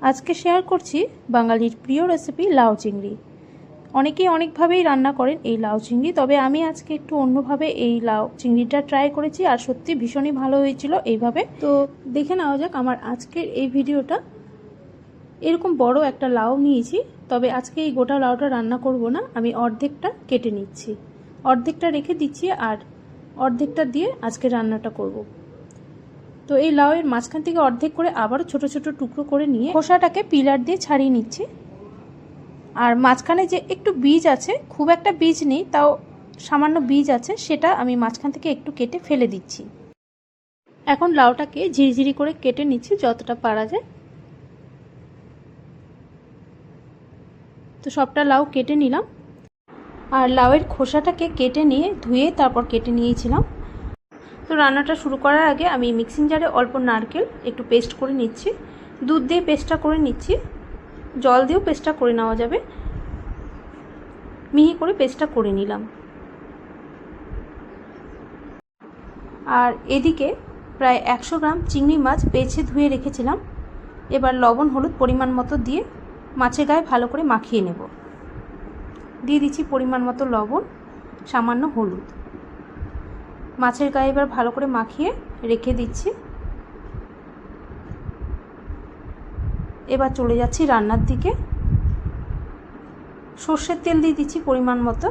আজকে শেয়ার করছি বাঙালির প্রিয় রেসিপি লাউ চিংড়ি। অনেকেই অনেকভাবেই রান্না করেন এই লাউ চিংড়ি, তবে আমি আজকে একটু অন্যভাবে এই লাউ চিংড়িটা ট্রাই করেছি আর সত্যি ভীষণই ভালো হয়েছিল এইভাবে। তো দেখে নেওয়া যাক আমার আজকের এই ভিডিওটা। এরকম বড় একটা লাউ নিয়েছি, তবে আজকে এই গোটা লাউটা রান্না করব না, আমি অর্ধেকটা কেটে নিচ্ছি, অর্ধেকটা রেখে দিচ্ছি আর অর্ধেকটা দিয়ে আজকে রান্নাটা করব। তো এই লাউয়ের মাঝখান থেকে অর্ধেক করে আবারও ছোট ছোট টুকরো করে নিয়ে খোসাটাকে পিলার দিয়ে ছাড়িয়ে নিচ্ছি। আর মাঝখানে যে একটু বীজ আছে, খুব একটা বীজ নেই, তাও সামান্য বীজ আছে, সেটা আমি মাঝখান থেকে একটু কেটে ফেলে দিচ্ছি। এখন লাউটাকে ঝিরিঝিরি করে কেটে নিচ্ছি যতটা পারা যায়। তো সবটা লাউ কেটে নিলাম, আর লাউয়ের খোসাটাকে কেটে নিয়ে ধুয়ে তারপর কেটে নিয়েছিলাম। তো রান্নাটা শুরু করার আগে আমি মিক্সিং জারে অল্প নারকেল একটু পেস্ট করে নিচ্ছি, দুধ দিয়ে পেস্টটা করে নিচ্ছি, জল দিয়েও পেস্টটা করে নেওয়া যাবে, মিহি করে পেস্টটা করে নিলাম। আর এদিকে প্রায় 100 গ্রাম চিংড়ি মাছ বেছে ধুয়ে রেখেছিলাম। এবার লবণ হলুদ পরিমাণ মতো দিয়ে মাছের গায়ে ভালো করে মাখিয়ে নেব। দিয়ে দিচ্ছি পরিমাণ মতো লবণ, সামান্য হলুদ। মাছের গায়ে এবার ভালো করে মাখিয়ে রেখে দিচ্ছি। এবার চলে যাচ্ছি রান্নার দিকে। সর্ষের তেল দিয়ে দিচ্ছি পরিমাণ মতো।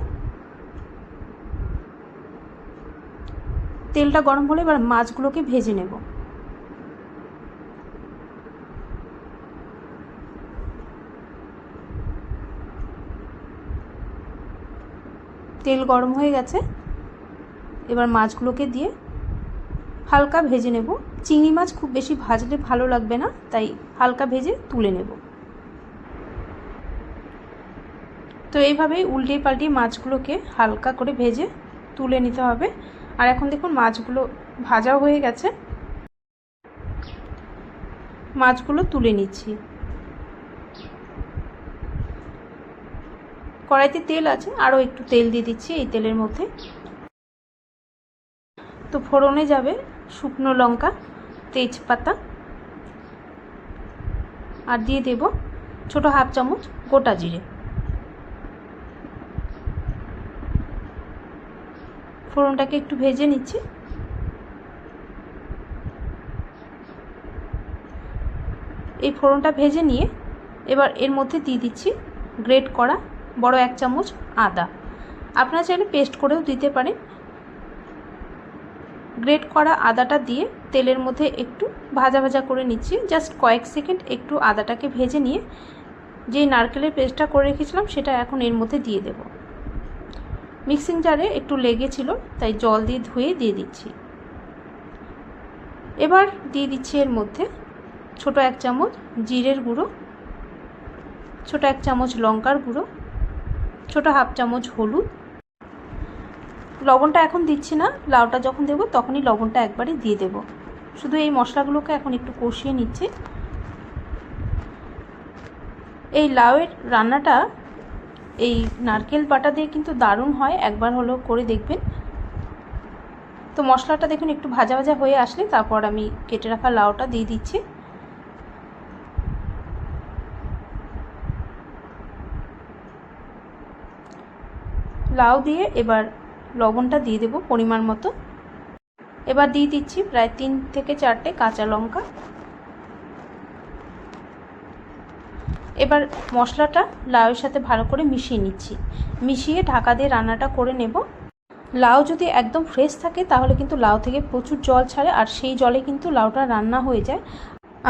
তেলটা গরম হলে এবার মাছগুলোকে ভেজে নেব। তেল গরম হয়ে গেছে, এবার মাছগুলোকে দিয়ে হালকা ভেজে নেব। চিংড়ি মাছ খুব বেশি ভাজলে ভালো লাগবে না, তাই হালকা ভেজে তুলে নেব। তো এইভাবেই উল্টে পাল্টে মাছগুলোকে হালকা করে ভেজে তুলে নিতে হবে। আর এখন দেখুন মাছগুলো ভাজাও হয়ে গেছে, মাছগুলো তুলে নিচ্ছি। কড়াইতে তেল আছে, আরও একটু তেল দিয়ে দিচ্ছি এই তেলের মধ্যে। তো ফোড়নে যাবে শুকনো লঙ্কা, তেজপাতা, আর দিয়ে দেব ছোট হাফ চামচ গোটা জিরে। ফোড়নটাকে একটু ভেজে নিচ্ছি। এই ফোড়নটা ভেজে নিয়ে এবার এর মধ্যে দিয়ে দিচ্ছি গ্রেট করা বড় 1 চামচ আদা। আপনারা চাইলে পেস্ট করেও দিতে পারেন। গ্রেট করা আদাটা দিয়ে তেলের মধ্যে একটু ভাজা ভাজা করে নিচ্ছি, জাস্ট কয়েক সেকেন্ড একটু আদাটাকে ভেজে নিয়ে যে নারকেলের পেস্টটা করে রেখেছিলাম সেটা এখন এর মধ্যে দিয়ে দেব। মিক্সিং জারে একটু লেগেছিল, তাই জল দিয়ে ধুয়ে দিয়ে দিচ্ছি। এবার দিয়ে দিচ্ছি এর মধ্যে ছোট 1 চামচ জিরের গুঁড়ো, ছোট 1 চামচ লঙ্কার গুঁড়ো, ছোট হাফ চামচ হলুদ। লবণটা এখন দিচ্ছি না, লাউটা যখন দেবো তখনই লবণটা একবারে দিয়ে দেব। শুধু এই মশলাগুলোকে এখন একটু কষিয়ে নিচ্ছি। এই লাউয়ের রান্নাটা এই নারকেল বাটা দিয়ে কিন্তু দারুণ হয়, একবার হলো করে দেখবেন। তো মশলাটা দেখুন একটু ভাজা ভাজা হয়ে আসলে তারপর আমি কেটে রাখা লাউটা দিয়ে দিচ্ছি। লাউ দিয়ে এবার লবণটা দিয়ে দেব পরিমাণ মতো। এবার দিয়ে দিচ্ছি প্রায় 3 থেকে 4টে কাঁচা লঙ্কা। এবার মশলাটা লাউয়ের সাথে ভালো করে মিশিয়ে নিচ্ছি, মিশিয়ে ঢাকা দিয়ে রান্নাটা করে নেব। লাউ যদি একদম ফ্রেশ থাকে তাহলে কিন্তু লাউ থেকে প্রচুর জল ছাড়ে, আর সেই জলে কিন্তু লাউটা রান্না হয়ে যায়।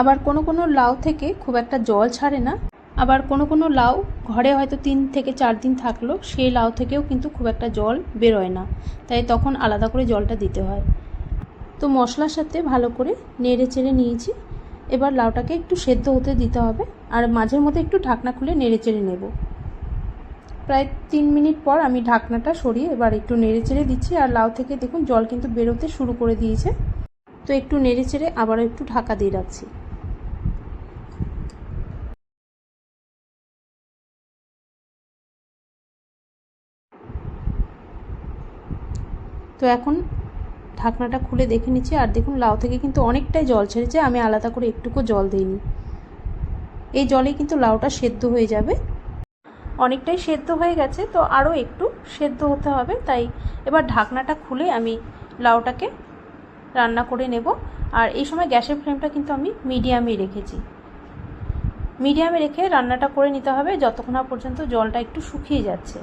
আবার কোনো কোনো লাউ থেকে খুব একটা জল ছাড়ে না, আবার কোনো কোনো লাউ ঘরে হয়তো 3 থেকে 4 দিন থাকলো, সেই লাউ থেকেও কিন্তু খুব একটা জল বেরোয় না, তাই তখন আলাদা করে জলটা দিতে হয়। তো মশলার সাথে ভালো করে নেড়ে চেড়ে নিয়েছি। এবার লাউটাকে একটু সেদ্ধ হতে দিতে হবে, আর মাঝের মধ্যে একটু ঢাকনা খুলে নেড়ে চেড়ে নেব। প্রায় 3 মিনিট পর আমি ঢাকনাটা সরিয়ে এবার একটু নেড়ে চেড়ে দিচ্ছি। আর লাউ থেকে দেখুন জল কিন্তু বেরোতে শুরু করে দিয়েছে। তো একটু নেড়ে চেড়ে আবারও একটু ঢাকা দিয়ে রাখছি। তো এখন ঢাকনাটা খুলে দেখে নিচ্ছি, আর দেখুন লাউ থেকে কিন্তু অনেকটাই জল ছেড়েছে, আমি আলাদা করে একটুকু জল দিইনি। এই জলেই কিন্তু লাউটা সেদ্ধ হয়ে যাবে। অনেকটাই সেদ্ধ হয়ে গেছে, তো আরও একটু সেদ্ধ হতে হবে। তাই এবার ঢাকনাটা খুলে আমি লাউটাকে রান্না করে নেব। আর এই সময় গ্যাসের ফ্লেমটা কিন্তু আমি মিডিয়ামে রেখেছি। মিডিয়ামে রেখে রান্নাটা করে নিতে হবে যতক্ষণ না পর্যন্ত জলটা একটু শুকিয়ে যাচ্ছে।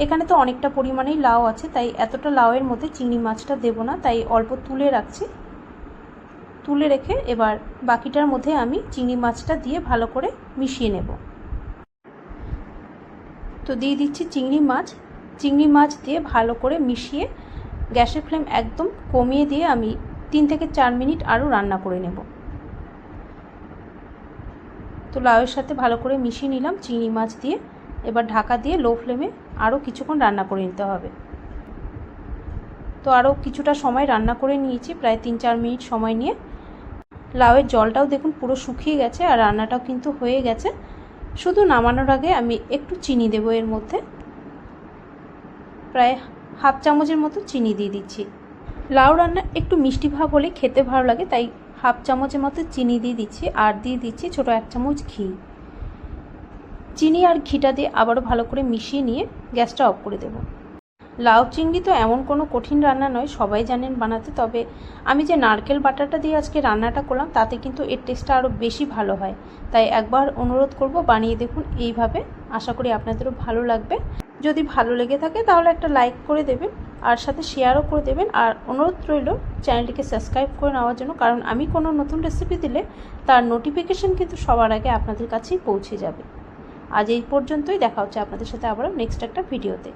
এখানে তো অনেকটা পরিমাণেই লাউ আছে, তাই এতটা লাউয়ের মধ্যে চিংড়ি মাছটা দেব না, তাই অল্প তুলে রাখছি। তুলে রেখে এবার বাকিটার মধ্যে আমি চিংড়ি মাছটা দিয়ে ভালো করে মিশিয়ে নেব। তো দিয়ে দিচ্ছি চিংড়ি মাছ দিয়ে ভালো করে মিশিয়ে গ্যাসের ফ্লেম একদম কমিয়ে দিয়ে আমি 3 থেকে 4 মিনিট আরও রান্না করে নেব। তো লাউয়ের সাথে ভালো করে মিশিয়ে নিলাম চিংড়ি মাছ দিয়ে। এবার ঢাকা দিয়ে লো ফ্লেমে আরও কিছুক্ষণ রান্না করে নিতে হবে। তো আরও কিছুটা সময় রান্না করে নিয়েছি, প্রায় 3-4 মিনিট সময় নিয়ে। লাউয়ের জলটাও দেখুন পুরো শুকিয়ে গেছে আর রান্নাটাও কিন্তু হয়ে গেছে। শুধু নামানোর আগে আমি একটু চিনি দেবো এর মধ্যে, প্রায় হাফ চামচের মতো চিনি দিয়ে দিচ্ছি। লাউ রান্না একটু মিষ্টি ভাব হলে খেতে ভালো লাগে, তাই হাফ চামচের মতো চিনি দিয়ে দিচ্ছি। আর দিয়ে দিচ্ছি ছোটো 1 চামচ ঘি। চিনি আর ঘিটা দিয়ে আবারও ভালো করে মিশিয়ে নিয়ে গ্যাসটা অফ করে দেব। লাউ চিংড়ি তো এমন কোনো কঠিন রান্না নয়, সবাই জানেন বানাতে। তবে আমি যে নারকেল বাটাটা দিয়ে আজকে রান্নাটা করলাম তাতে কিন্তু এর টেস্টটা আরও বেশি ভালো হয়। তাই একবার অনুরোধ করব, বানিয়ে দেখুন এইভাবে। আশা করি আপনাদেরও ভালো লাগবে। যদি ভালো লেগে থাকে তাহলে একটা লাইক করে দেবেন আর সাথে শেয়ারও করে দেবেন। আর অনুরোধ রইল চ্যানেলটিকে সাবস্ক্রাইব করে নেওয়ার জন্য, কারণ আমি কোনো নতুন রেসিপি দিলে তার নোটিফিকেশন কিন্তু সবার আগে আপনাদের কাছেই পৌঁছে যাবে। আজ এই পর্যন্তই, দেখা হচ্ছে আপনাদের সাথে আবারও নেক্সট একটা ভিডিওতে।